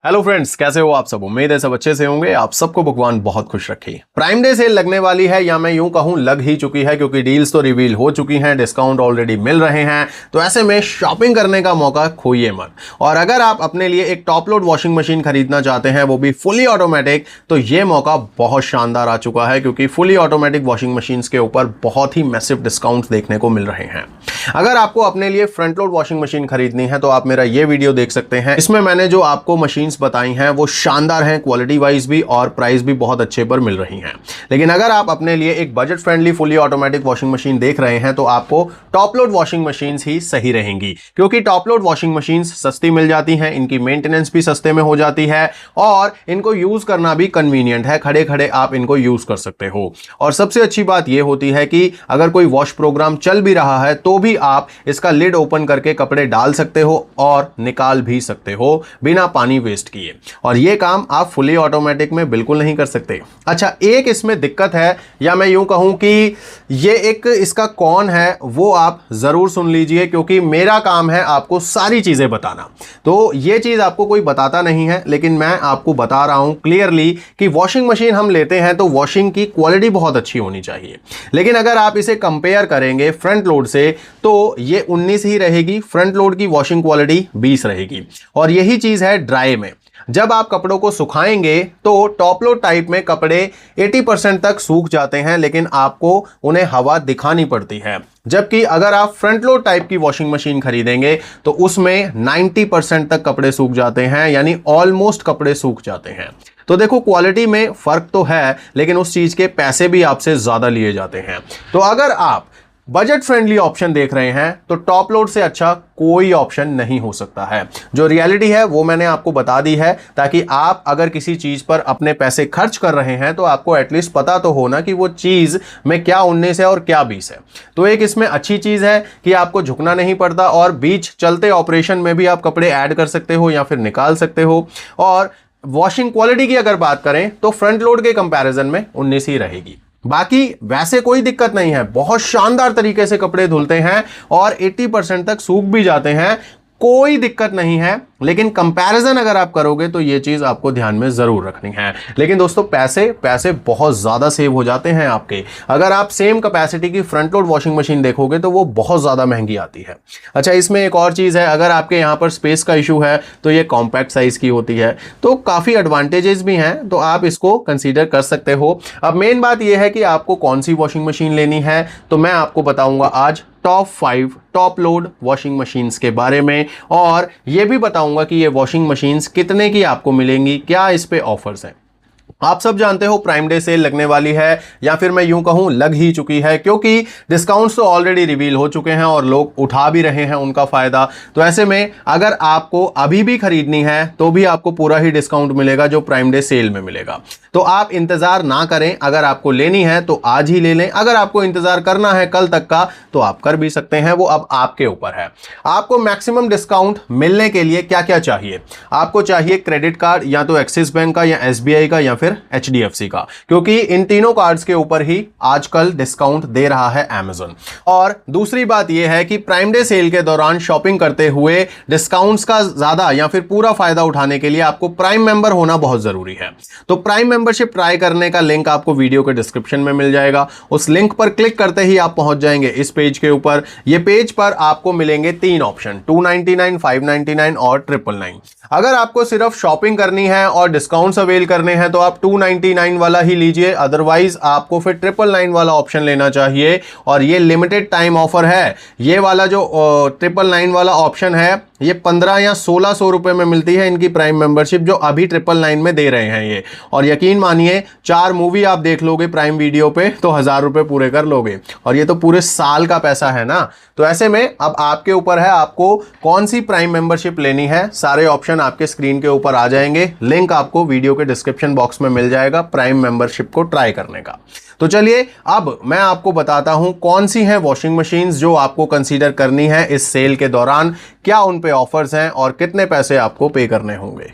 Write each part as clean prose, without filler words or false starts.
Hello friends, कैसे हो आप सब। उम्मीद है सब अच्छे से होंगे। आप सबको भगवान बहुत खुश रखे। प्राइम डे सेल लगने वाली है, या मैं यूं कहूं लग ही चुकी है, क्योंकि डील्स तो रिवील हो चुकी हैं, डिस्काउंट ऑलरेडी मिल रहे हैं। तो ऐसे में शॉपिंग करने का मौका खोइए मत। और अगर आप अपने लिए एक टॉप लोड वॉशिंग मशीन खरीदना चाहते हैं, वो भी फुली ऑटोमेटिक, तो ये मौका बहुत शानदार आ चुका है, क्योंकि फुली ऑटोमेटिक वॉशिंग मशीन के ऊपर बहुत ही मैसिव डिस्काउंट देखने को मिल रहे हैं। अगर आपको अपने लिए फ्रंट लोड वॉशिंग मशीन खरीदनी है तो आप मेरा ये वीडियो देख सकते हैं। इसमें मैंने जो आपको मशीन्स बताई हैं वो शानदार हैं, क्वालिटी वाइज भी, और प्राइस भी बहुत अच्छे पर मिल रही हैं। लेकिन अगर आप अपने लिए एक budget friendly fully automatic washing machine देख रहे हैं तो आपको टॉप लोड वॉशिंग मशीन ही सही रहेंगी, क्योंकि टॉप लोड वॉशिंग मशीन सस्ती मिल जाती हैं, इनकी मेंटेनेंस भी सस्ते में हो जाती है और इनको यूज करना भी कन्वीनियंट है। खड़े खड़े आप इनको यूज कर सकते हो। और सबसे अच्छी बात यह होती है कि अगर कोई वॉश प्रोग्राम चल भी रहा है तो भी आप इसका लिड ओपन करके कपड़े डाल सकते हो और निकाल भी सकते हो बिना पानी वेस्ट किए। और यह काम आप फुली ऑटोमेटिक में बिल्कुल नहीं कर सकते। अच्छा, एक इसमें दिक्कत है, या मैं यूं कहूं कि ये एक इसका कौन है वो आप जरूर सुन लीजिए, क्योंकि मेरा काम है आपको सारी चीजें बताना। तो ये चीज आपको कोई बताता नहीं है, लेकिन मैं आपको बता रहा हूं क्लियरली कि वॉशिंग मशीन हम लेते हैं तो वॉशिंग की क्वालिटी बहुत अच्छी होनी चाहिए। लेकिन अगर आप इसे कंपेयर करेंगे फ्रंट लोड से तो ये 19 ही रहेगी, फ्रंट लोड की वॉशिंग क्वालिटी 20 रहेगी। और यही चीज है ड्राई में। जब आप कपड़ों को सुखाएंगे तो टॉप लोड टाइप में कपड़े 80% तक सूख जाते हैं, लेकिन आपको उन्हें हवा दिखानी पड़ती है। जबकि अगर आप फ्रंट लोड टाइप की वॉशिंग मशीन खरीदेंगे तो उसमें 90% तक कपड़े सूख जाते हैं, यानी ऑलमोस्ट कपड़े सूख जाते हैं। तो देखो, क्वालिटी में फर्क तो है, लेकिन उस चीज के पैसे भी आपसे ज्यादा लिए जाते हैं। तो अगर आप बजट फ्रेंडली ऑप्शन देख रहे हैं तो टॉप लोड से अच्छा कोई ऑप्शन नहीं हो सकता है। जो रियलिटी है वो मैंने आपको बता दी है, ताकि आप अगर किसी चीज पर अपने पैसे खर्च कर रहे हैं तो आपको एटलीस्ट पता तो हो ना कि वो चीज में क्या 19 है और क्या 20 है। तो एक इसमें अच्छी चीज है कि आपको झुकना नहीं पड़ता और बीच चलते ऑपरेशन में भी आप कपड़े ऐड कर सकते हो या फिर निकाल सकते हो। और वॉशिंग क्वालिटी की अगर बात करें तो फ्रंट लोड के कंपैरिजन में 19 ही रहेगी। बाकी वैसे कोई दिक्कत नहीं है, बहुत शानदार तरीके से कपड़े धुलते हैं और 80% तक सूख भी जाते हैं, कोई दिक्कत नहीं है। लेकिन कंपैरिजन अगर आप करोगे तो ये चीज आपको ध्यान में जरूर रखनी है। लेकिन दोस्तों, पैसे बहुत ज्यादा सेव हो जाते हैं आपके। अगर आप सेम कैपेसिटी की फ्रंट लोड वॉशिंग मशीन देखोगे तो वो बहुत ज्यादा महंगी आती है। अच्छा, इसमें एक और चीज है, अगर आपके यहां पर स्पेस का इशू है तो ये कॉम्पैक्ट साइज की होती है, तो काफी एडवांटेजेस भी हैं, तो आप इसको कंसीडर कर सकते हो। अब मेन बात यह है कि आपको कौन सी वॉशिंग मशीन लेनी है, तो मैं आपको बताऊंगा आज top 5 top load washing machines के बारे में, और यह भी बताऊंगा कि ये वॉशिंग मशीन्स कितने की आपको मिलेंगी, क्या इस पे ऑफर्स हैं। आप सब जानते हो प्राइम डे सेल लगने वाली है, या फिर मैं यूं कहूं लग ही चुकी है, क्योंकि डिस्काउंट्स तो ऑलरेडी रिवील हो चुके हैं और लोग उठा भी रहे हैं उनका फायदा। तो ऐसे में अगर आपको अभी भी खरीदनी है तो भी आपको पूरा ही डिस्काउंट मिलेगा जो प्राइम डे सेल में मिलेगा। तो आप इंतजार ना करें, अगर आपको लेनी है तो आज ही ले लें। अगर आपको इंतजार करना है कल तक का तो आप कर भी सकते हैं, वो अब आपके ऊपर है। आपको मैक्सिमम डिस्काउंट मिलने के लिए क्या क्या चाहिए? आपको चाहिए क्रेडिट कार्ड, या तो एक्सिस बैंक का या SBI का या फिर HDFC का, क्योंकि इन तीनों कार्ड्स के ऊपर ही आजकल डिस्काउंट दे रहा है Amazon। और दूसरी बात यह है कि प्राइम डे सेल के दौरान शॉपिंग करते हुए डिस्काउंट्स का ज्यादा या फिर पूरा फायदा उठाने के लिए आपको प्राइम मेंबर होना बहुत जरूरी है। तो प्राइम मेंबरशिप ट्राई करने का लिंक आपको वीडियो के डिस्क्रिप्शन में मिल जाएगा। उस लिंक पर क्लिक करते ही आप पहुंच जाएंगे इस पेज के ऊपर। यह पेज पर आपको मिलेंगे 3 ऑप्शन, 299, 599 और 999। अगर आपको सिर्फ शॉपिंग करनी है और डिस्काउंट्स अवेल करने हैं तो आप 299 वाला ही लीजिए, अदरवाइज आपको फिर 999 वाला ऑप्शन लेना चाहिए। और ये लिमिटेड टाइम ऑफर है। ये वाला जो 999 वाला ऑप्शन है ये 15 या 1600 रुपए में मिलती है इनकी प्राइम मेंबरशिप, जो अभी 999 में दे रहे हैं ये। और यकीन मानिए 4 मूवी आप देख लोगे प्राइम वीडियो पे तो 1000 रुपए पूरे कर लोगे, और ये तो पूरे साल का पैसा है ना। तो ऐसे में अब आपके ऊपर है आपको कौन सी प्राइम मेंबरशिप लेनी है। सारे ऑप्शन आपके स्क्रीन के ऊपर आ जाएंगे, लिंक आपको वीडियो के डिस्क्रिप्शन बॉक्स में मिल जाएगा प्राइम मेंबरशिप को ट्राई करने का। तो चलिए अब मैं आपको बताता हूं कौन सी हैं वॉशिंग मशीन्स जो आपको कंसीडर करनी है इस सेल के दौरान, क्या उन पे ऑफर्स हैं और कितने पैसे आपको पे करने होंगे।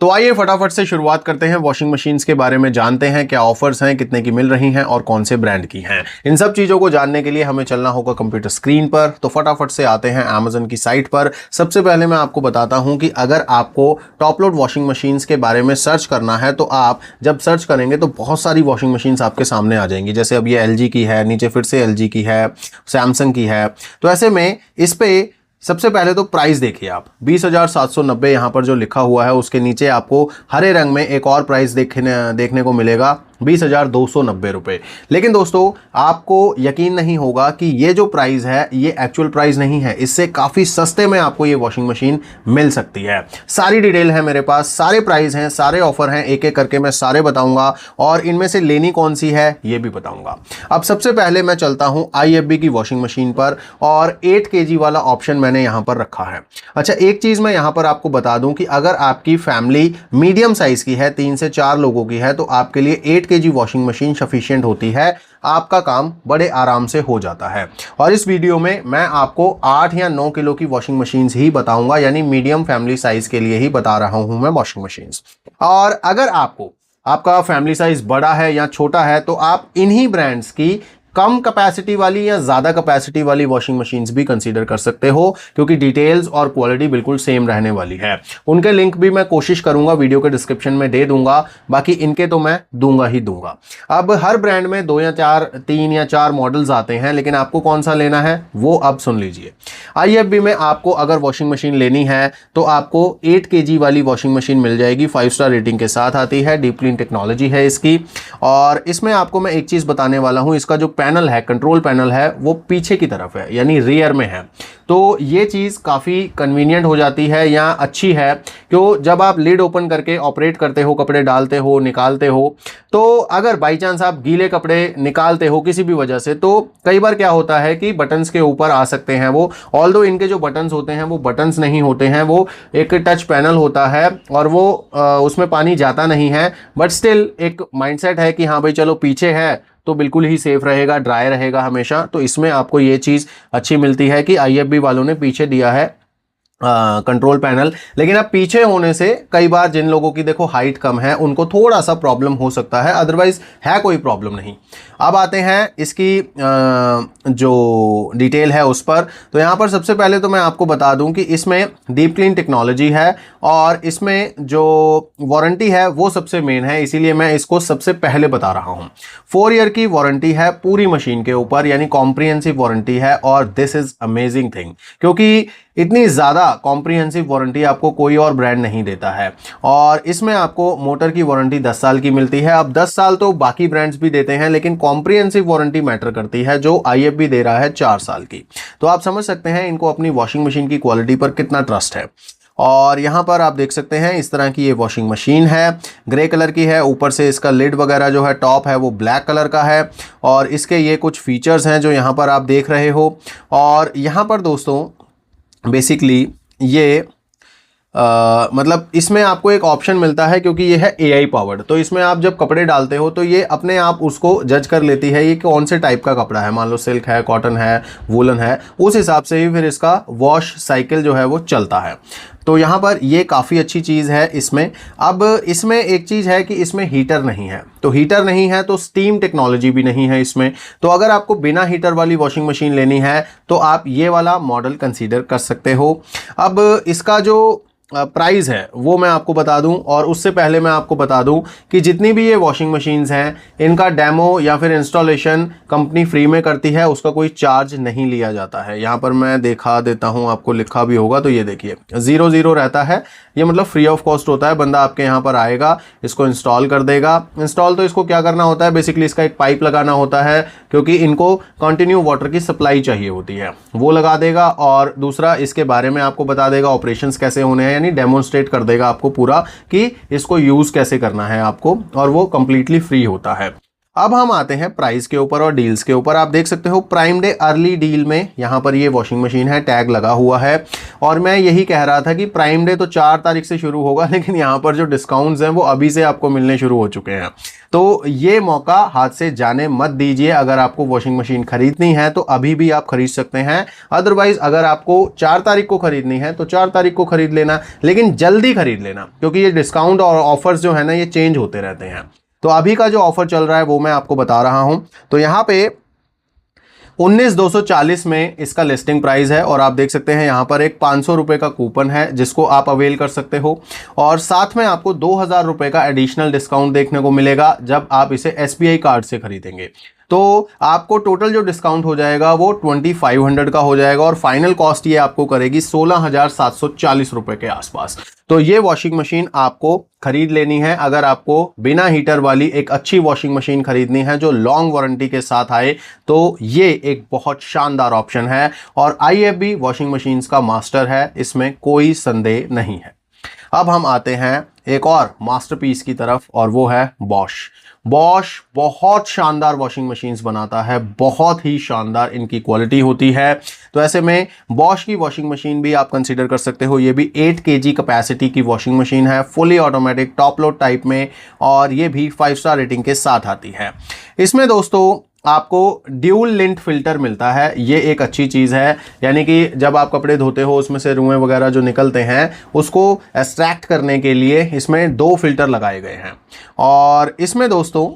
तो आइए फटाफट से शुरुआत करते हैं, वॉशिंग मशीन्स के बारे में जानते हैं, क्या ऑफर्स हैं, कितने की मिल रही हैं और कौन से ब्रांड की हैं। इन सब चीज़ों को जानने के लिए हमें चलना होगा कंप्यूटर स्क्रीन पर। तो फटाफट से आते हैं अमेजन की साइट पर। सबसे पहले मैं आपको बताता हूं कि अगर आपको टॉप लोड वॉशिंग मशीन्स के बारे में सर्च करना है तो आप जब सर्च करेंगे तो बहुत सारी वॉशिंग मशीन्स आपके सामने आ जाएंगी। जैसे अब ये LG की है, नीचे फिर से LG की है, सैमसंग की है। तो ऐसे में इस पे सबसे पहले तो प्राइस देखिए आप, 20,790 यहाँ पर जो लिखा हुआ है उसके नीचे आपको हरे रंग में एक और प्राइस देखने को मिलेगा, 20,290 रुपये। लेकिन दोस्तों आपको यकीन नहीं होगा कि ये जो प्राइस है ये एक्चुअल प्राइस नहीं है, इससे काफ़ी सस्ते में आपको ये वॉशिंग मशीन मिल सकती है। सारी डिटेल है मेरे पास, सारे प्राइस हैं, सारे ऑफर हैं, एक एक करके मैं सारे बताऊंगा और इनमें से लेनी कौन सी है ये भी बताऊंगा। अब सबसे पहले मैं चलता हूं IFB की वॉशिंग मशीन पर और 8 kg वाला ऑप्शन मैंने यहां पर रखा है। अच्छा, एक चीज़ मैं यहां पर आपको बता दूं कि अगर आपकी फैमिली मीडियम साइज की है, 3 से 4 लोगों की है, तो आपके लिए 8 kg वॉशिंग मशीन सफिशिएंट होती है। आपका काम बड़े आराम से हो जाता है। और इस वीडियो में मैं आपको 8 या 9 किलो की वॉशिंग मशीन्स ही बताऊंगा, यानी मीडियम फैमिली साइज के लिए ही बता रहा हूं मैं वॉशिंग मशीन्स। और अगर आपका फैमिली साइज बड़ा है या छोटा है तो आप इन्हीं ब्रांड्स की कम कैपेसिटी वाली या ज़्यादा कैपेसिटी वाली वॉशिंग मशीन्स भी कंसीडर कर सकते हो, क्योंकि डिटेल्स और क्वालिटी बिल्कुल सेम रहने वाली है। उनके लिंक भी मैं कोशिश करूंगा वीडियो के डिस्क्रिप्शन में दे दूंगा, बाकी इनके तो मैं दूंगा ही दूंगा। अब हर ब्रांड में 3 या 4 मॉडल्स आते हैं, लेकिन आपको कौन सा लेना है वो अब सुन लीजिए। IFB में आपको अगर वॉशिंग मशीन लेनी है तो आपको 8 kg वाली वॉशिंग मशीन मिल जाएगी, 5 स्टार रेटिंग के साथ आती है, डीप क्लीन टेक्नोलॉजी है इसकी। और इसमें आपको मैं एक चीज़ बताने वाला हूँ, इसका जो पैनल है, कंट्रोल पैनल है, वो पीछे की तरफ है, यानी रियर में है। तो ये चीज़ काफ़ी कन्वीनियंट हो जाती है या अच्छी है, क्यों जब आप लिड ओपन करके ऑपरेट करते हो, कपड़े डालते हो, निकालते हो, तो अगर बाई चांस आप गीले कपड़े निकालते हो किसी भी वजह से, तो कई बार क्या होता है कि बटन्स के ऊपर आ सकते हैं वो। ऑल्दो इनके जो बटन्स होते हैं वो बटन्स नहीं होते हैं, वो एक टच पैनल होता है और वो उसमें पानी जाता नहीं है, बट स्टिल एक माइंडसेट है कि हाँ भाई चलो पीछे है तो बिल्कुल ही सेफ रहेगा, ड्राई रहेगा हमेशा। तो इसमें आपको ये चीज़ अच्छी मिलती है कि IFB वालों ने पीछे दिया है कंट्रोल पैनल। लेकिन अब पीछे होने से कई बार जिन लोगों की देखो हाइट कम है उनको थोड़ा सा प्रॉब्लम हो सकता है, अदरवाइज है कोई प्रॉब्लम नहीं। अब आते हैं इसकी जो डिटेल है उस पर। तो यहाँ पर सबसे पहले तो मैं आपको बता दूं कि इसमें डीप क्लीन टेक्नोलॉजी है और इसमें जो वारंटी है वो सबसे मेन है, इसीलिए मैं इसको सबसे पहले बता रहा हूँ। 4 ईयर की वारंटी है पूरी मशीन के ऊपर, यानी कॉम्प्रिहेंसिव वारंटी है। और दिस इज अमेजिंग थिंग, क्योंकि इतनी ज़्यादा कॉम्प्रिहेंसिव वारंटी आपको कोई और ब्रांड नहीं देता है। और इसमें आपको मोटर की वारंटी 10 साल की मिलती है। अब 10 साल तो बाकी ब्रांड्स भी देते हैं, लेकिन कॉम्प्रिहेंसिव वारंटी मैटर करती है, जो IFB दे रहा है 4 साल की। तो आप समझ सकते हैं इनको अपनी वॉशिंग मशीन की क्वालिटी पर कितना ट्रस्ट है। और यहाँ पर आप देख सकते हैं इस तरह की ये वॉशिंग मशीन है, ग्रे कलर की है। ऊपर से इसका लिड वगैरह जो है टॉप है वो ब्लैक कलर का है। और इसके ये कुछ फीचर्स हैं जो यहाँ पर आप देख रहे हो। और यहाँ पर दोस्तों बेसिकली ये मतलब इसमें आपको एक ऑप्शन मिलता है, क्योंकि ये है AI पावर्ड। तो इसमें आप जब कपड़े डालते हो तो ये अपने आप उसको जज कर लेती है ये कौन से टाइप का कपड़ा है। मान लो सिल्क है, कॉटन है, वूलन है, उस हिसाब से ही फिर इसका वॉश साइकिल जो है वो चलता है। तो यहाँ पर ये काफ़ी अच्छी चीज़ है इसमें। अब इसमें एक चीज़ है कि इसमें हीटर नहीं है, तो हीटर नहीं है तो स्टीम टेक्नोलॉजी भी नहीं है इसमें। तो अगर आपको बिना हीटर वाली वॉशिंग मशीन लेनी है तो आप ये वाला मॉडल कंसीडर कर सकते हो। अब इसका जो प्राइस है वो मैं आपको बता दूं, और उससे पहले मैं आपको बता दूं कि जितनी भी ये वॉशिंग मशीन्स हैं इनका डेमो या फिर इंस्टॉलेशन कंपनी फ्री में करती है, उसका कोई चार्ज नहीं लिया जाता है। यहाँ पर मैं दिखा देता हूँ, आपको लिखा भी होगा, तो ये देखिए 00 रहता है, ये मतलब फ्री ऑफ कॉस्ट होता है। बंदा आपके यहाँ पर आएगा, इसको इंस्टॉल कर देगा। इंस्टॉल तो इसको क्या करना होता है, बेसिकली इसका एक पाइप लगाना होता है, क्योंकि इनको कंटिन्यू वाटर की सप्लाई चाहिए होती है, वो लगा देगा। और दूसरा इसके बारे में आपको बता देगा ऑपरेशंस कैसे होने हैं, यानी डेमोन्स्ट्रेट कर देगा आपको पूरा कि इसको यूज़ कैसे करना है आपको, और वो कंप्लीटली फ्री होता है। अब हम आते हैं प्राइस के ऊपर और डील्स के ऊपर। आप देख सकते हो प्राइम डे अर्ली डील में यहाँ पर ये वॉशिंग मशीन है, टैग लगा हुआ है। और मैं यही कह रहा था कि प्राइम डे तो 4 तारीख से शुरू होगा, लेकिन यहाँ पर जो डिस्काउंट्स हैं वो अभी से आपको मिलने शुरू हो चुके हैं। तो ये मौका हाथ से जाने मत दीजिए। अगर आपको वॉशिंग मशीन खरीदनी है तो अभी भी आप खरीद सकते हैं। अदरवाइज अगर आपको 4 तारीख को खरीदनी है तो 4 तारीख को खरीद लेना, लेकिन जल्दी खरीद लेना, क्योंकि ये डिस्काउंट और ऑफर्स जो है ना ये चेंज होते रहते हैं। तो अभी का जो ऑफर चल रहा है वो मैं आपको बता रहा हूं। तो यहाँ पे 19,240 में इसका लिस्टिंग प्राइस है और आप देख सकते हैं यहाँ पर एक 500 रुपए का कूपन है जिसको आप अवेल कर सकते हो, और साथ में आपको 2,000 रुपए का एडिशनल डिस्काउंट देखने को मिलेगा जब आप इसे SBI कार्ड से खरीदेंगे। तो आपको टोटल जो डिस्काउंट हो जाएगा वो 2500 का हो जाएगा और फाइनल कॉस्ट ये आपको करेगी 16,740 रुपए के आसपास। तो ये वॉशिंग मशीन आपको खरीद लेनी है अगर आपको बिना हीटर वाली एक अच्छी वॉशिंग मशीन खरीदनी है जो लॉन्ग वारंटी के साथ आए, तो ये एक बहुत शानदार ऑप्शन है। और IFB वॉशिंग मशीन्स का मास्टर है, इसमें कोई संदेह नहीं है। अब हम आते हैं एक और मास्टरपीस की तरफ और वो है बॉश। बॉश बहुत शानदार वॉशिंग मशीन्स बनाता है, बहुत ही शानदार इनकी क्वालिटी होती है। तो ऐसे में बॉश की वॉशिंग मशीन भी आप कंसीडर कर सकते हो। ये भी 8 kg कैपेसिटी की वॉशिंग मशीन है, fully automatic top load type में, और ये भी 5 स्टार रेटिंग के साथ आती है। इसमें दोस्तों आपको ड्यूल लिंट फिल्टर मिलता है, ये एक अच्छी चीज़ है। यानी कि जब आप कपड़े धोते हो उसमें से रुएं वगैरह जो निकलते हैं उसको एक्सट्रैक्ट करने के लिए इसमें 2 फिल्टर लगाए गए हैं। और इसमें दोस्तों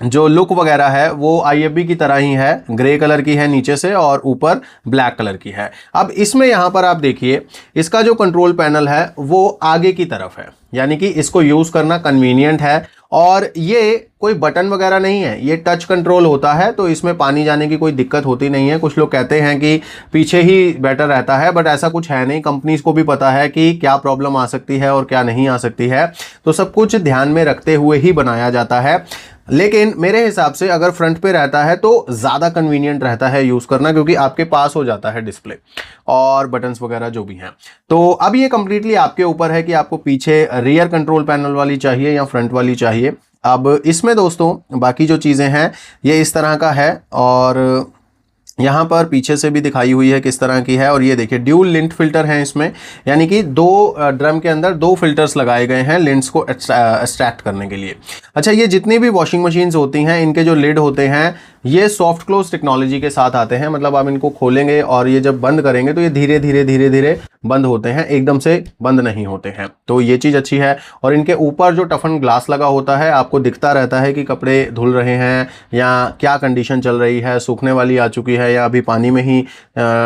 जो लुक वगैरह है वो IFB की तरह ही है, ग्रे कलर की है नीचे से और ऊपर ब्लैक कलर की है। अब इसमें यहाँ पर आप देखिए इसका जो कंट्रोल पैनल है वो आगे की तरफ है, यानी कि इसको यूज़ करना कन्वीनियंट है। और ये कोई बटन वगैरह नहीं है, ये टच कंट्रोल होता है, तो इसमें पानी जाने की कोई दिक्कत होती नहीं है। कुछ लोग कहते हैं कि पीछे ही बेटर रहता है, बट ऐसा कुछ है नहीं। कंपनीज को भी पता है कि क्या प्रॉब्लम आ सकती है और क्या नहीं आ सकती है, तो सब कुछ ध्यान में रखते हुए ही बनाया जाता है। लेकिन मेरे हिसाब से अगर फ्रंट पे रहता है तो ज़्यादा कन्वीनियंट रहता है यूज़ करना, क्योंकि आपके पास हो जाता है डिस्प्ले और बटन्स वगैरह जो भी हैं। तो अब ये कंप्लीटली आपके ऊपर है कि आपको पीछे रियर कंट्रोल पैनल वाली चाहिए या फ्रंट वाली चाहिए। अब इसमें दोस्तों बाकी जो चीज़ें हैं ये इस तरह का है, और यहाँ पर पीछे से भी दिखाई हुई है किस तरह की है। और ये देखिए ड्यूल लिंट फिल्टर हैं इसमें, यानी कि 2 ड्रम के अंदर 2 फिल्टर्स लगाए गए हैं लिंट्स को एक्सट्रैक्ट करने के लिए। अच्छा, ये जितनी भी वॉशिंग मशीन्स होती हैं इनके जो लिड होते हैं ये सॉफ्ट क्लोज टेक्नोलॉजी के साथ आते हैं। मतलब आप इनको खोलेंगे और ये जब बंद करेंगे तो ये धीरे धीरे बंद होते हैं, एकदम से बंद नहीं होते हैं। तो ये चीज़ अच्छी है। और इनके ऊपर जो टफन ग्लास लगा होता है आपको दिखता रहता है कि कपड़े धुल रहे हैं या क्या कंडीशन चल रही है, सूखने वाली आ चुकी है या अभी पानी में ही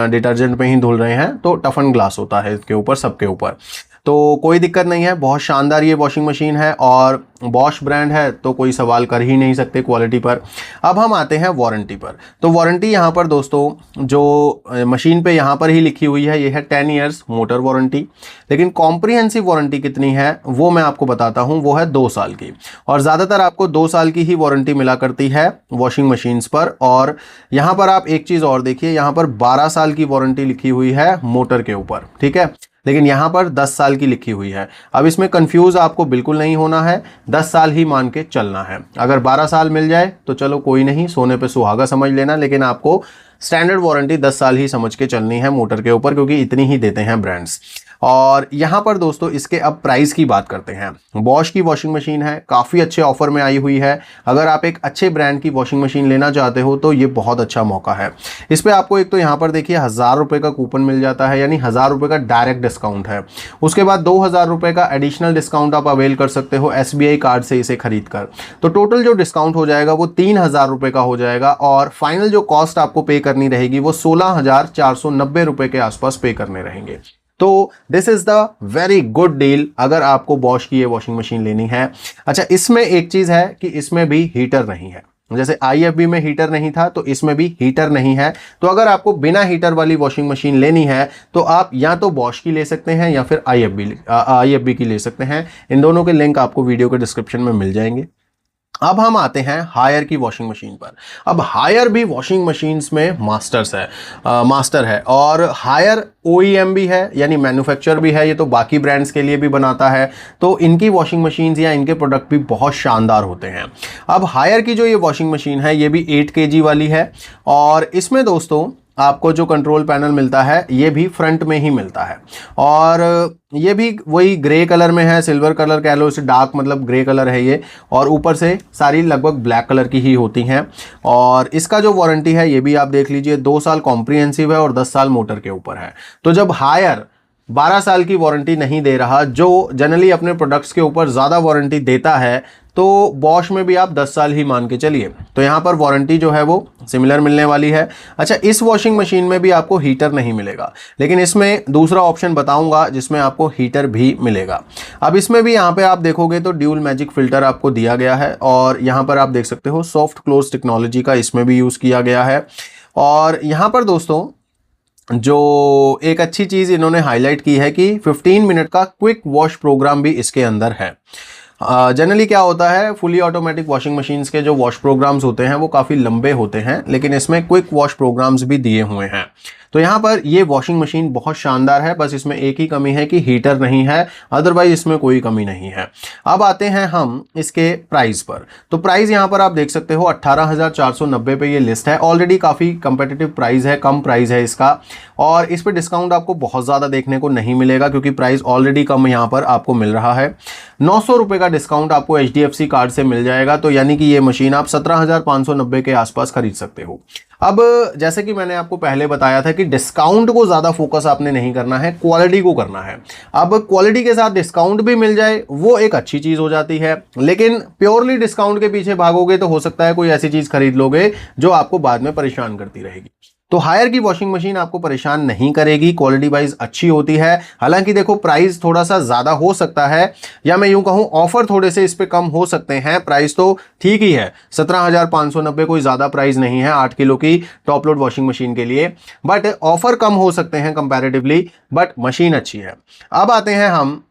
डिटर्जेंट में ही धुल रहे हैं, तो टफन ग्लास होता है इसके ऊपर, सबके ऊपर। तो कोई दिक्कत नहीं है, बहुत शानदार ये वॉशिंग मशीन है और बॉश ब्रांड है तो कोई सवाल कर ही नहीं सकते क्वालिटी पर। अब हम आते हैं वारंटी पर। तो वारंटी यहाँ पर दोस्तों जो मशीन पे यहाँ पर ही लिखी हुई है ये है 10 इयर्स मोटर वारंटी, लेकिन कॉम्प्रिहेंसिव वारंटी कितनी है वो मैं आपको बताता हूँ, वो है 2 साल की। और ज़्यादातर आपको 2 साल की ही वारंटी मिला करती है वॉशिंग मशीन्स पर। और यहाँ पर आप एक चीज़ और देखिए, यहाँ पर 12 साल की वारंटी लिखी हुई है मोटर के ऊपर, ठीक है, लेकिन यहाँ पर 10 साल की लिखी हुई है। अब इसमें कंफ्यूज आपको बिल्कुल नहीं होना है, 10 साल ही मान के चलना है। अगर 12 साल मिल जाए तो चलो कोई नहीं, सोने पे सुहागा समझ लेना, लेकिन आपको स्टैंडर्ड वारंटी 10 साल ही समझ के चलनी है मोटर के ऊपर, क्योंकि इतनी ही देते हैं ब्रांड्स। और यहाँ पर दोस्तों इसके अब प्राइस की बात करते हैं। बॉश की वॉशिंग मशीन है, काफ़ी अच्छे ऑफर में आई हुई है। अगर आप एक अच्छे ब्रांड की वॉशिंग मशीन लेना चाहते हो तो ये बहुत अच्छा मौका है। इस पर आपको एक तो यहाँ पर देखिए 1000 रुपये का कूपन मिल जाता है, यानी 1000 रुपये का डायरेक्ट डिस्काउंट है। उसके बाद 2000 रुपये का एडिशनल डिस्काउंट आप अवेल कर सकते हो SBI कार्ड से इसे खरीद कर। तो टोटल जो डिस्काउंट हो जाएगा वो 3000 रुपये का हो जाएगा और फाइनल जो कॉस्ट आपको पे करनी रहेगी वो 16,490 रुपये के आसपास पे करने रहेंगे। तो this is the very good deal अगर आपको बॉश की ये वॉशिंग मशीन लेनी है। अच्छा, इसमें एक चीज है कि इसमें भी हीटर नहीं है, जैसे IFB में हीटर नहीं था तो इसमें भी हीटर नहीं है। तो अगर आपको बिना हीटर वाली वॉशिंग मशीन लेनी है तो आप या तो बॉश की ले सकते हैं या फिर IFB की ले सकते हैं। इन दोनों के लिंक आपको वीडियो के डिस्क्रिप्शन में मिल जाएंगे। अब हम आते हैं हायर की वॉशिंग मशीन पर। अब हायर भी वॉशिंग मशीन्स में मास्टर है और हायर OEM भी है, यानी मैन्युफैक्चर भी है, ये तो बाकी ब्रांड्स के लिए भी बनाता है। तो इनकी वॉशिंग मशीन्स या इनके प्रोडक्ट भी बहुत शानदार होते हैं। अब हायर की जो ये वॉशिंग मशीन है ये भी 8 kg वाली है और इसमें दोस्तों आपको जो कंट्रोल पैनल मिलता है ये भी फ्रंट में ही मिलता है और ये भी वही ग्रे कलर में है, सिल्वर कलर कह लो इसे, डार्क मतलब ग्रे कलर है ये, और ऊपर से सारी लगभग ब्लैक कलर की ही होती हैं। और इसका जो वारंटी है ये भी आप देख लीजिए, 2 साल कॉम्प्रिहेंसिव है और 10 साल मोटर के ऊपर है। तो जब हायर 12 साल की वारंटी नहीं दे रहा, जो जनरली अपने प्रोडक्ट्स के ऊपर ज़्यादा वारंटी देता है, तो बॉश में भी आप 10 साल ही मान के चलिए। तो यहाँ पर वारंटी जो है वो सिमिलर मिलने वाली है। अच्छा, इस वॉशिंग मशीन में भी आपको हीटर नहीं मिलेगा, लेकिन इसमें दूसरा ऑप्शन बताऊंगा जिसमें आपको हीटर भी मिलेगा। अब इसमें भी यहाँ पे आप देखोगे तो ड्यूल मैजिक फिल्टर आपको दिया गया है और यहाँ पर आप देख सकते हो सॉफ्ट क्लोज टेक्नोलॉजी का इसमें भी यूज़ किया गया है। और यहाँ पर दोस्तों जो एक अच्छी चीज़ इन्होंने हाईलाइट की है कि 15 मिनट का क्विक वॉश प्रोग्राम भी इसके अंदर है। जनरली क्या होता है, फुली ऑटोमेटिक वॉशिंग मशीन्स के जो वॉश प्रोग्राम्स होते हैं वो काफ़ी लंबे होते हैं, लेकिन इसमें क्विक वॉश प्रोग्राम्स भी दिए हुए हैं। तो यहाँ पर ये वॉशिंग मशीन बहुत शानदार है, बस इसमें एक ही कमी है कि हीटर नहीं है, अदरवाइज इसमें कोई कमी नहीं है। अब आते हैं हम इसके प्राइस पर। तो प्राइस यहाँ पर आप देख सकते हो 18,490 पे ये लिस्ट है। ऑलरेडी काफ़ी कंपेटिटिव प्राइस है, कम प्राइस है इसका, और इस पर डिस्काउंट आपको बहुत ज़्यादा देखने को नहीं मिलेगा क्योंकि प्राइस ऑलरेडी कम यहाँ पर आपको मिल रहा है। 900 रुपये का डिस्काउंट आपको HDFC कार्ड से मिल जाएगा, तो यानी कि ये मशीन आप 17,590 के आसपास खरीद सकते हो। अब जैसे कि मैंने आपको पहले बताया था कि डिस्काउंट को ज़्यादा फोकस आपने नहीं करना है, क्वालिटी को करना है। अब क्वालिटी के साथ डिस्काउंट भी मिल जाए वो एक अच्छी चीज़ हो जाती है, लेकिन प्योरली डिस्काउंट के पीछे भागोगे तो हो सकता है कोई ऐसी चीज़ खरीद लोगे जो आपको बाद में परेशान करती रहेगी। तो हायर की वॉशिंग मशीन आपको परेशान नहीं करेगी, क्वालिटी वाइज अच्छी होती है। हालांकि देखो प्राइस थोड़ा सा ज़्यादा हो सकता है, या मैं यूं कहूं ऑफर थोड़े से इस पे कम हो सकते हैं। प्राइस तो ठीक ही है, 17,590 कोई ज़्यादा प्राइस नहीं है 8 किलो की टॉप लोड वॉशिंग मशीन के लिए, बट ऑफर कम हो सकते हैं कंपैरेटिवली, बट मशीन अच्छी है। अब आते हैं हम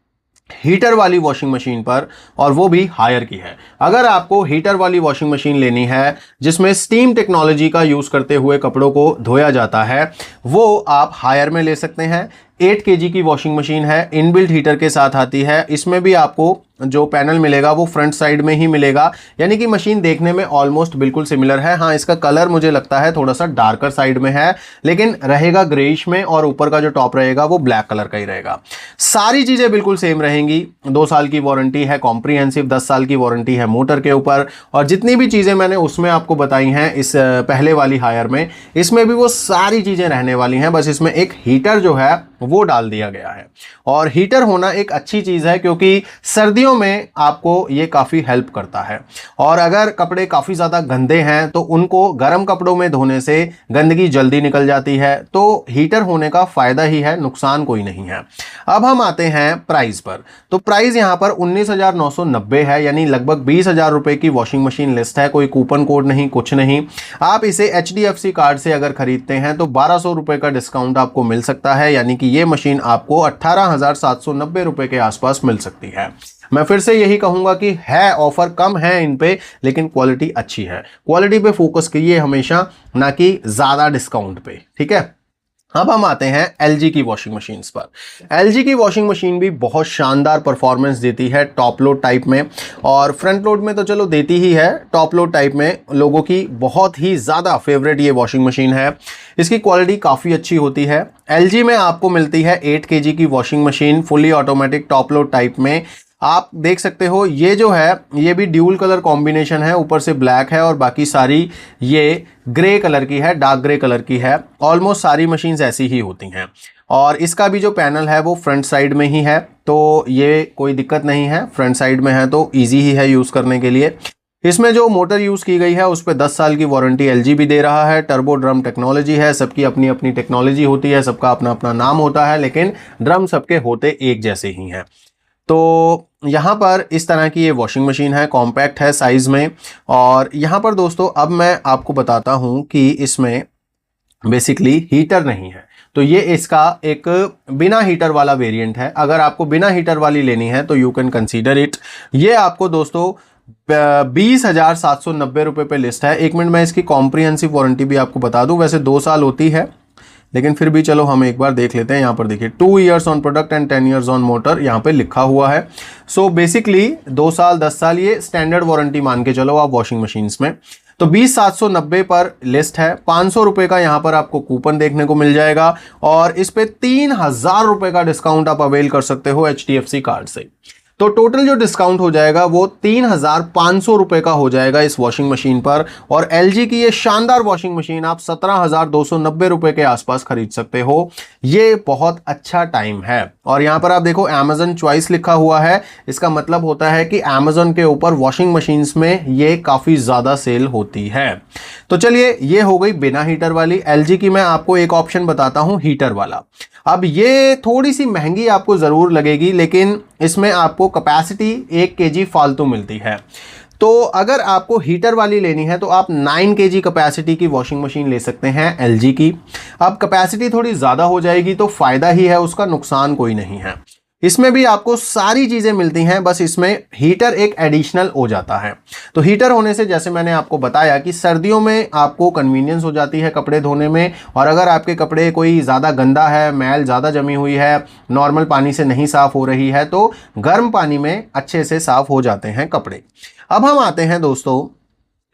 हीटर वाली वॉशिंग मशीन पर, और वो भी हायर की है। अगर आपको हीटर वाली वॉशिंग मशीन लेनी है जिसमें स्टीम टेक्नोलॉजी का यूज़ करते हुए कपड़ों को धोया जाता है, वो आप हायर में ले सकते हैं। 8 kg की वॉशिंग मशीन है, इनबिल्ट हीटर के साथ आती है। इसमें भी आपको जो पैनल मिलेगा वो फ्रंट साइड में ही मिलेगा, यानी कि मशीन देखने में ऑलमोस्ट बिल्कुल सिमिलर है। हाँ, इसका कलर मुझे लगता है थोड़ा सा डार्कर साइड में है, लेकिन रहेगा ग्रेइश में, और ऊपर का जो टॉप रहेगा वो ब्लैक कलर का ही रहेगा। सारी चीज़ें बिल्कुल सेम रहेंगी। 2 साल की वारंटी है कॉम्प्रिहेंसिव, 10 साल की वारंटी है मोटर के ऊपर, और जितनी भी चीज़ें मैंने उसमें आपको बताई हैं इस पहले वाली हायर में, इसमें भी वो सारी चीज़ें रहने वाली हैं। बस इसमें एक हीटर जो है वो डाल दिया गया है, और हीटर होना एक अच्छी चीज़ है क्योंकि सर्दियों में आपको ये काफ़ी हेल्प करता है। और अगर कपड़े काफ़ी ज़्यादा गंदे हैं तो उनको गर्म कपड़ों में धोने से गंदगी जल्दी निकल जाती है, तो हीटर होने का फ़ायदा ही है, नुकसान कोई नहीं है। अब हम आते हैं प्राइस पर। तो प्राइस यहाँ पर 19,990 है, यानी लगभग 20,000 रुपये की वॉशिंग मशीन लिस्ट है। कोई कूपन कोड नहीं, कुछ नहीं। आप इसे HDFC कार्ड से अगर खरीदते हैं तो 1,200 रुपये का डिस्काउंट आपको मिल सकता है, यानी कि ये मशीन आपको 18,790 रुपये के आसपास मिल सकती है। मैं फिर से यही कहूंगा कि है ऑफर कम है इन पे, लेकिन क्वालिटी अच्छी है। क्वालिटी पे फोकस कीजिए हमेशा, ना कि ज़्यादा डिस्काउंट पे, ठीक है। अब हम आते हैं LG की वॉशिंग मशीन्स पर। LG की वॉशिंग मशीन भी बहुत शानदार परफॉर्मेंस देती है टॉप लोड टाइप में, और फ्रंट लोड में तो चलो देती ही है, टॉप लोड टाइप में लोगों की बहुत ही ज़्यादा फेवरेट ये वॉशिंग मशीन है। इसकी क्वालिटी काफ़ी अच्छी होती है। LG में आपको मिलती है 8 kg की washing machine fully automatic top load type में। आप देख सकते हो ये जो है ये भी ड्यूल कलर कॉम्बिनेशन है, ऊपर से ब्लैक है और बाकी सारी ये ग्रे कलर की है, डार्क ग्रे कलर की है। ऑलमोस्ट सारी मशीन्स ऐसी ही होती हैं, और इसका भी जो पैनल है वो फ्रंट साइड में ही है, तो ये कोई दिक्कत नहीं है, फ्रंट साइड में है तो ईजी ही है यूज़ करने के लिए। इसमें जो मोटर यूज़ की गई है उस पर 10 साल की वारंटी LG भी दे रहा है। टर्बो ड्रम टेक्नोलॉजी है, सबकी अपनी अपनी टेक्नोलॉजी होती है, सबका अपना अपना नाम होता है, लेकिन ड्रम सबके होते एक जैसे ही हैं। तो यहाँ पर इस तरह की ये वॉशिंग मशीन है, कॉम्पैक्ट है साइज़ में। और यहाँ पर दोस्तों अब मैं आपको बताता हूँ कि इसमें बेसिकली हीटर नहीं है, तो ये इसका एक बिना हीटर वाला वेरिएंट है। अगर आपको बिना हीटर वाली लेनी है तो यू कैन कंसीडर इट। ये आपको दोस्तों 20,790 पे लिस्ट है। 1 मिनट में इसकी कॉम्प्रिहेंसिव वारंटी भी आपको बता दूं, वैसे 2 साल होती है लेकिन फिर भी चलो हम एक बार देख लेते हैं। यहाँ पर देखिए 2 years on product and 10 years on motor यहाँ पे लिखा हुआ है। सो बेसिकली 2 साल 10 साल ये स्टैंडर्ड वारंटी मान के चलो आप वॉशिंग मशीन्स में। तो 20,790 पर लिस्ट है। 500 रुपए का यहाँ पर आपको कूपन देखने को मिल जाएगा और इस पे 3,000 रुपए का डिस्काउंट आप अवेल कर सकते हो HDFC कार्ड से। तो टोटल जो डिस्काउंट हो जाएगा वो 3,500 रुपए का हो जाएगा इस वॉशिंग मशीन पर। और LG की ये शानदार वॉशिंग मशीन आप 17,290 रुपए के आसपास खरीद सकते हो। ये बहुत अच्छा टाइम है। और यहां पर आप देखो Amazon चॉइस लिखा हुआ है, इसका मतलब होता है कि Amazon के ऊपर वॉशिंग मशीन्स में ये काफी ज्यादा सेल होती है। तो चलिए ये हो गई बिना हीटर वाली। LG की मैं आपको एक ऑप्शन बताता हूं हीटर वाला। अब ये थोड़ी सी महंगी आपको जरूर लगेगी लेकिन इसमें आपको कैपेसिटी 1 kg फालतू मिलती है। तो अगर आपको हीटर वाली लेनी है तो आप 9 kg कैपेसिटी की वॉशिंग मशीन ले सकते हैं LG की। अब कैपेसिटी थोड़ी ज़्यादा हो जाएगी तो फ़ायदा ही है, उसका नुकसान कोई नहीं है। इसमें भी आपको सारी चीज़ें मिलती हैं, बस इसमें हीटर एक एडिशनल हो जाता है। तो हीटर होने से जैसे मैंने आपको बताया कि सर्दियों में आपको कन्वीनियंस हो जाती है कपड़े धोने में। और अगर आपके कपड़े कोई ज़्यादा गंदा है, मैल ज़्यादा जमी हुई है, नॉर्मल पानी से नहीं साफ़ हो रही है तो गर्म पानी में अच्छे से साफ़ हो जाते हैं कपड़े। अब हम आते हैं दोस्तों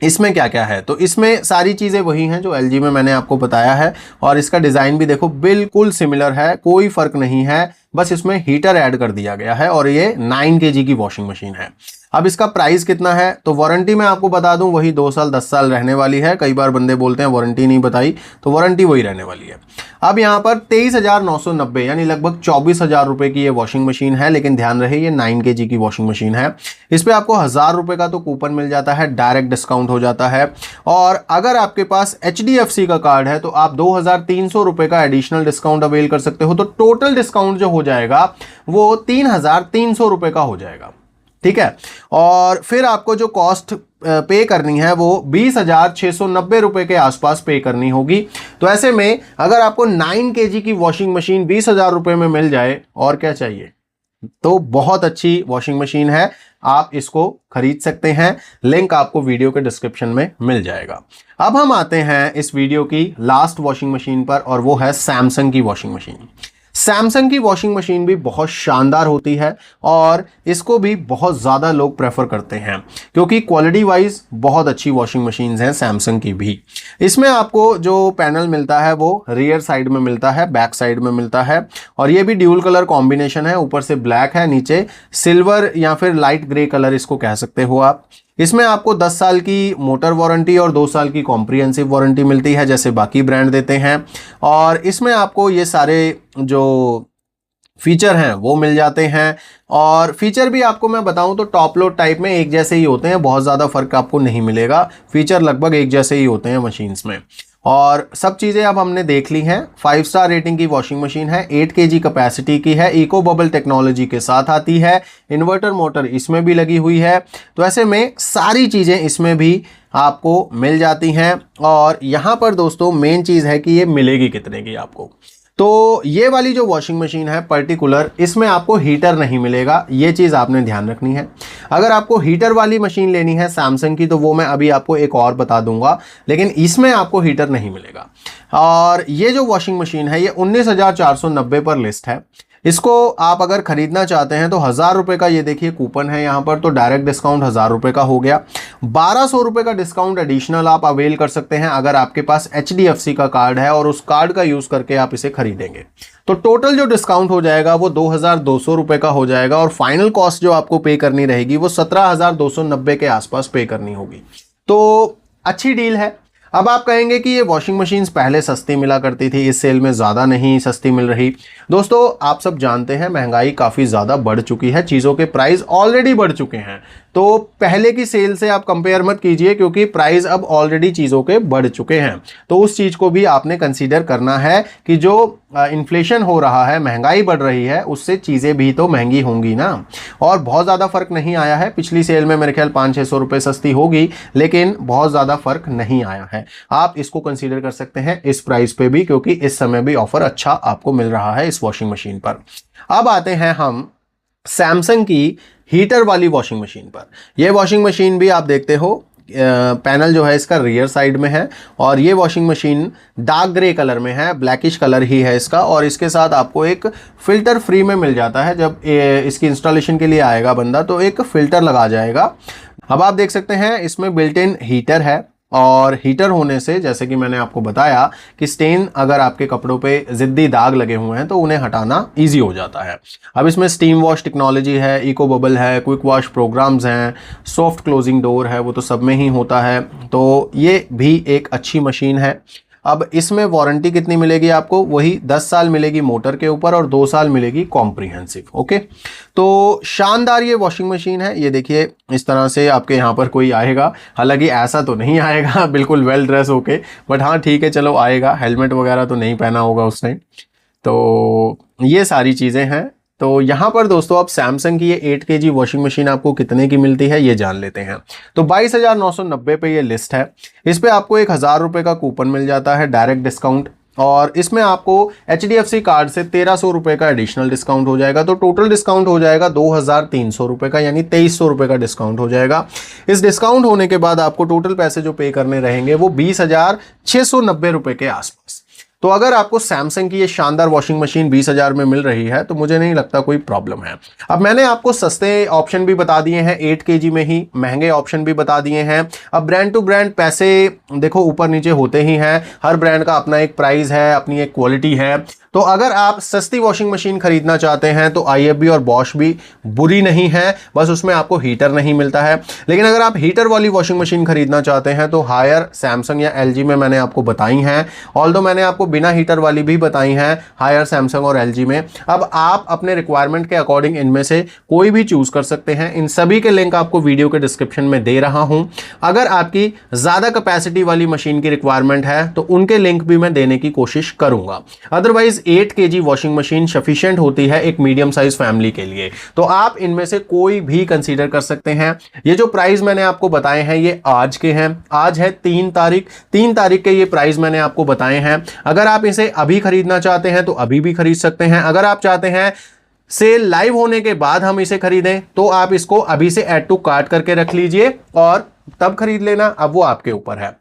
इसमें क्या क्या है। तो इसमें सारी चीज़ें वही हैं जो LG में मैंने आपको बताया है। और इसका डिज़ाइन भी देखो बिल्कुल सिमिलर है, कोई फ़र्क नहीं है, बस इसमें हीटर ऐड कर दिया गया है। और ये 9 kg की वॉशिंग मशीन है। अब इसका प्राइस कितना है तो वारंटी मैं आपको बता दूं वही 2 साल 10 साल रहने वाली है। कई बार बंदे बोलते हैं वारंटी नहीं बताई, तो वारंटी वही रहने वाली है। अब यहाँ पर 23,990 यानी लगभग 24,000 रुपए की ये वॉशिंग मशीन है। लेकिन ध्यान रहे ये 9 kg की वॉशिंग मशीन है। इस पर आपको 1,000 रुपए का तो कूपन मिल जाता है, डायरेक्ट डिस्काउंट हो जाता है। और अगर आपके पास HDFC का कार्ड है तो आप 2,300 रुपए का एडिशनल डिस्काउंट अवेल कर सकते हो। तो टोटल डिस्काउंट जो हो जाएगा वो 3,300 रुपए का हो जाएगा, ठीक है। और फिर आपको जो कॉस्ट पे करनी है वो 20,690 रुपए के आसपास पे करनी होगी। तो ऐसे में अगर आपको 9 kg की वॉशिंग मशीन 20,000 रुपए में मिल जाए और क्या चाहिए। तो बहुत अच्छी वॉशिंग मशीन है, आप इसको खरीद सकते हैं। लिंक आपको वीडियो के डिस्क्रिप्शन में मिल जाएगा। अब हम आते हैं इस वीडियो की लास्ट वॉशिंग मशीन पर और वो है सैमसंग की वॉशिंग मशीन। सैमसंग की वॉशिंग मशीन भी बहुत शानदार होती है और इसको भी बहुत ज़्यादा लोग प्रेफर करते हैं क्योंकि क्वालिटी वाइज बहुत अच्छी वॉशिंग मशीन्स हैं सैमसंग की भी। इसमें आपको जो पैनल मिलता है वो रियर साइड में मिलता है, बैक साइड में मिलता है। और ये भी ड्यूल कलर कॉम्बिनेशन है, ऊपर से ब्लैक है, नीचे सिल्वर या फिर लाइट ग्रे कलर इसको कह सकते हो आप। इसमें आपको 10 साल की मोटर वारंटी और 2 साल की कॉम्प्रिहेंसिव वारंटी मिलती है जैसे बाकी ब्रांड देते हैं। और इसमें आपको ये सारे जो फीचर हैं वो मिल जाते हैं। और फीचर भी आपको मैं बताऊं तो टॉप लोड टाइप में एक जैसे ही होते हैं, बहुत ज़्यादा फर्क आपको नहीं मिलेगा। फीचर लगभग एक जैसे ही होते हैं मशीन्स में। और सब चीज़ें अब हमने देख ली हैं। 5 स्टार रेटिंग की वॉशिंग मशीन है, 8 kg कैपेसिटी की है, इको बबल टेक्नोलॉजी के साथ आती है, इन्वर्टर मोटर इसमें भी लगी हुई है। तो ऐसे में सारी चीज़ें इसमें भी आपको मिल जाती हैं। और यहाँ पर दोस्तों मेन चीज़ है कि ये मिलेगी कितने की आपको। तो ये वाली जो वॉशिंग मशीन है पर्टिकुलर, इसमें आपको हीटर नहीं मिलेगा, ये चीज़ आपने ध्यान रखनी है। अगर आपको हीटर वाली मशीन लेनी है सैमसंग की तो वो मैं अभी आपको एक और बता दूंगा, लेकिन इसमें आपको हीटर नहीं मिलेगा। और ये जो वॉशिंग मशीन है ये 19,490 पर लिस्ट है। इसको आप अगर खरीदना चाहते हैं तो 1,000 रुपए का ये देखिए कूपन है यहाँ पर, तो डायरेक्ट डिस्काउंट 1,000 रुपए का हो गया। 1,200 रुपए का डिस्काउंट एडिशनल आप अवेल कर सकते हैं अगर आपके पास HDFC का कार्ड है और उस कार्ड का यूज करके आप इसे खरीदेंगे। तो टोटल जो डिस्काउंट हो जाएगा वो 2,200 रुपए का हो जाएगा। और फाइनल कॉस्ट जो आपको पे करनी रहेगी वो 17,290 के आसपास पे करनी होगी। तो अच्छी डील है। अब आप कहेंगे कि ये वॉशिंग मशीन्स पहले सस्ती मिला करती थी, इस सेल में ज़्यादा नहीं सस्ती मिल रही। दोस्तों आप सब जानते हैं महंगाई काफ़ी ज़्यादा बढ़ चुकी है, चीज़ों के प्राइस ऑलरेडी बढ़ चुके हैं। तो पहले की सेल से आप कंपेयर मत कीजिए क्योंकि प्राइस अब ऑलरेडी चीज़ों के बढ़ चुके हैं। तो उस चीज़ को भी आपने कंसीडर करना है कि जो इन्फ्लेशन हो रहा है, महंगाई बढ़ रही है, उससे चीज़ें भी तो महंगी होंगी ना। और बहुत ज़्यादा फ़र्क नहीं आया है, पिछली सेल में मेरे ख्याल 500-600 रुपये सस्ती होगी, लेकिन बहुत ज़्यादा फ़र्क नहीं आया है। आप इसको कंसीडर कर सकते हैं इस प्राइस पे भी, क्योंकि इस समय भी ऑफर अच्छा आपको मिल रहा है इस वॉशिंग मशीन पर। अब आते हैं हम सैमसंग की हीटर वाली वॉशिंग मशीन पर। यह वॉशिंग मशीन भी आप देखते हो पैनल जो है इसका रियर साइड में है, और ये washing machine dark grey colour में है, ब्लैकिश कलर ही है इसका, और इसके साथ आपको एक फ़िल्टर फ्री में मिल जाता है। जब इसकी इंस्टॉलेशन के लिए आएगा बंदा तो एक फ़िल्टर लगा जाएगा। अब आप देख सकते हैं इसमें बिल्ट इन हीटर है, और हीटर होने से जैसे कि मैंने आपको बताया कि स्टेन अगर आपके कपड़ों पे ज़िद्दी दाग लगे हुए हैं तो उन्हें हटाना इजी हो जाता है। अब इसमें स्टीम वॉश टेक्नोलॉजी है, इको बबल है, क्विक वॉश प्रोग्राम्स हैं, सॉफ्ट क्लोजिंग डोर है, वो तो सब में ही होता है। तो ये भी एक अच्छी मशीन है। अब इसमें वारंटी कितनी मिलेगी आपको? वही 10 साल मिलेगी मोटर के ऊपर और 2 साल मिलेगी कॉम्प्रिहेंसिव। ओके, तो शानदार ये वॉशिंग मशीन है। ये देखिए इस तरह से आपके यहाँ पर कोई आएगा, हालांकि ऐसा तो नहीं आएगा बिल्कुल वेल ड्रेस होके, बट हाँ ठीक है चलो आएगा। हेलमेट वगैरह तो नहीं पहना होगा उसने। तो ये सारी चीज़ें हैं। तो यहाँ पर दोस्तों आप सैमसंग की ये 8 kg वॉशिंग मशीन आपको कितने की मिलती है ये जान लेते हैं। तो 22,990 पे ये लिस्ट है। इस पे आपको 1,000 रुपये का कूपन मिल जाता है डायरेक्ट डिस्काउंट, और इसमें आपको HDFC कार्ड से 1,300 रुपये का एडिशनल डिस्काउंट हो जाएगा। तो टोटल डिस्काउंट हो जाएगा 2,300 रुपये का, यानी 2,300 रुपये का डिस्काउंट हो जाएगा। इस डिस्काउंट होने के बाद आपको टोटल पैसे जो पे करने रहेंगे वो 20,690 रुपये के आसपास। तो अगर आपको सैमसंग की ये शानदार वॉशिंग मशीन 20,000 में मिल रही है तो मुझे नहीं लगता कोई प्रॉब्लम है। अब मैंने आपको सस्ते ऑप्शन भी बता दिए हैं, 8 kg में ही महंगे ऑप्शन भी बता दिए हैं। अब ब्रांड टू ब्रांड पैसे देखो ऊपर नीचे होते ही हैं, हर ब्रांड का अपना एक प्राइस है, अपनी एक क्वालिटी है। तो अगर आप सस्ती वॉशिंग मशीन खरीदना चाहते हैं तो IFB और बॉश भी बुरी नहीं है, बस उसमें आपको हीटर नहीं मिलता है। लेकिन अगर आप हीटर वाली वॉशिंग मशीन खरीदना चाहते हैं तो हायर सैमसंग या LG में मैंने आपको बताई हैं, ऑल्दो मैंने आपको बिना हीटर वाली भी बताई हैं हायर सैमसंग और LG में। अब आप अपने रिक्वायरमेंट के अकॉर्डिंग इनमें से कोई भी चूज कर सकते हैं। इन सभी के लिंक आपको वीडियो के डिस्क्रिप्शन में दे रहा हूं। अगर आपकी ज्यादा कैपेसिटी वाली मशीन की रिक्वायरमेंट है तो उनके लिंक भी मैं देने की कोशिश करूंगा। Otherwise 8 kg washing machine sufficient होती है एक मीडियम साइज फैमिली के लिए। तो आप इनमें से कोई भी कंसीडर कर सकते हैं। ये जो प्राइस मैंने आपको बताए हैं ये आज के हैं, आज है 3 तारीख, 3 तारीख के ये प्राइस मैंने आपको बताए हैं। अगर आप इसे अभी खरीदना चाहते हैं तो अभी भी खरीद सकते हैं। अगर आप चाहते हैं सेल लाइव होने के बाद हम इसे खरीदें तो आप इसको अभी से ऐड टू कार्ट करके रख लीजिए और तब खरीद लेना, अब वो आपके ऊपर है।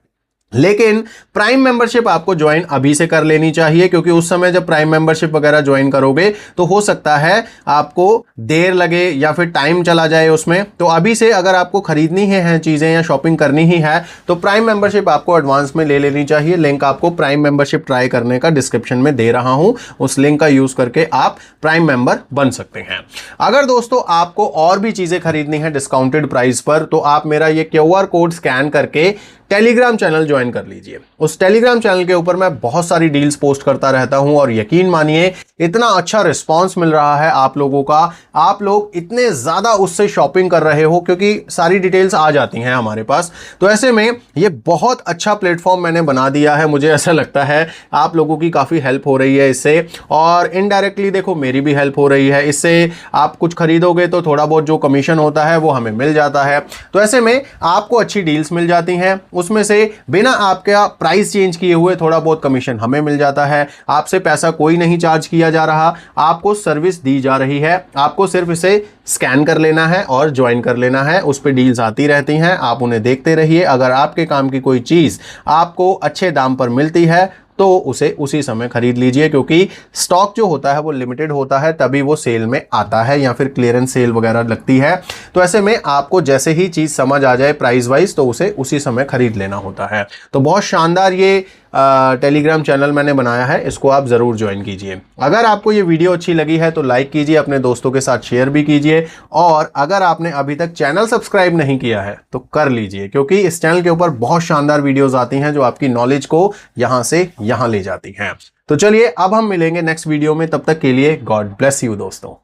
लेकिन प्राइम मेंबरशिप आपको ज्वाइन अभी से कर लेनी चाहिए, क्योंकि उस समय जब प्राइम मेंबरशिप वगैरह ज्वाइन करोगे तो हो सकता है आपको देर लगे या फिर टाइम चला जाए उसमें। तो अभी से अगर आपको खरीदनी है चीजें या शॉपिंग करनी ही है तो प्राइम मेंबरशिप आपको एडवांस में ले लेनी चाहिए। लिंक आपको प्राइम मेंबरशिप ट्राई करने का डिस्क्रिप्शन में दे रहा हूं, उस लिंक का यूज करके आप प्राइम मेंबर बन सकते हैं। अगर दोस्तों आपको और भी चीजें खरीदनी है डिस्काउंटेड प्राइस पर तो आप मेरा ये QR कोड स्कैन करके टेलीग्राम चैनल ज्वाइन कर लीजिए। उस टेलीग्राम चैनल के ऊपर मैं बहुत सारी डील्स पोस्ट करता रहता हूं और यकीन मानिए इतना अच्छा रिस्पांस मिल रहा है आप लोगों का। आप लोग इतने ज्यादा उससे शॉपिंग कर रहे हो क्योंकि सारी डिटेल्स आ जाती हैं हमारे पास। तो ऐसे में ये बहुत अच्छा प्लेटफॉर्म मैंने बना दिया है। मुझे ऐसा लगता है आप लोगों की काफी हेल्प हो रही है इससे, और इनडायरेक्टली देखो मेरी भी हेल्प हो रही है इससे। आप कुछ खरीदोगे तो थोड़ा बहुत जो कमीशन होता है वो हमें मिल जाता है। तो ऐसे में आपको अच्छी डील्स मिल जाती हैं, उसमें से बिना आपका प्राइस चेंज किए हुए थोड़ा बहुत कमीशन हमें मिल जाता है। आपसे पैसा कोई नहीं चार्ज किया जा रहा, आपको सर्विस दी जा रही है। आपको सिर्फ इसे स्कैन कर लेना है और ज्वाइन कर लेना है। उस पर डील्स आती रहती हैं, आप उन्हें देखते रहिए। अगर आपके काम की कोई चीज आपको अच्छे दाम पर मिलती है तो उसे उसी समय खरीद लीजिए, क्योंकि स्टॉक जो होता है वो लिमिटेड होता है, तभी वो सेल में आता है या फिर क्लियरेंस सेल वगैरह लगती है। तो ऐसे में आपको जैसे ही चीज समझ आ जाए प्राइस वाइज तो उसे उसी समय खरीद लेना होता है। तो बहुत शानदार ये टेलीग्राम चैनल मैंने बनाया है, इसको आप जरूर ज्वाइन कीजिए। अगर आपको ये वीडियो अच्छी लगी है तो लाइक कीजिए, अपने दोस्तों के साथ शेयर भी कीजिए, और अगर आपने अभी तक चैनल सब्सक्राइब नहीं किया है तो कर लीजिए, क्योंकि इस चैनल के ऊपर बहुत शानदार वीडियोस आती हैं जो आपकी नॉलेज को यहां से यहां ले जाती हैं। तो चलिए अब हम मिलेंगे नेक्स्ट वीडियो में, तब तक के लिए गॉड ब्लेस यू दोस्तों।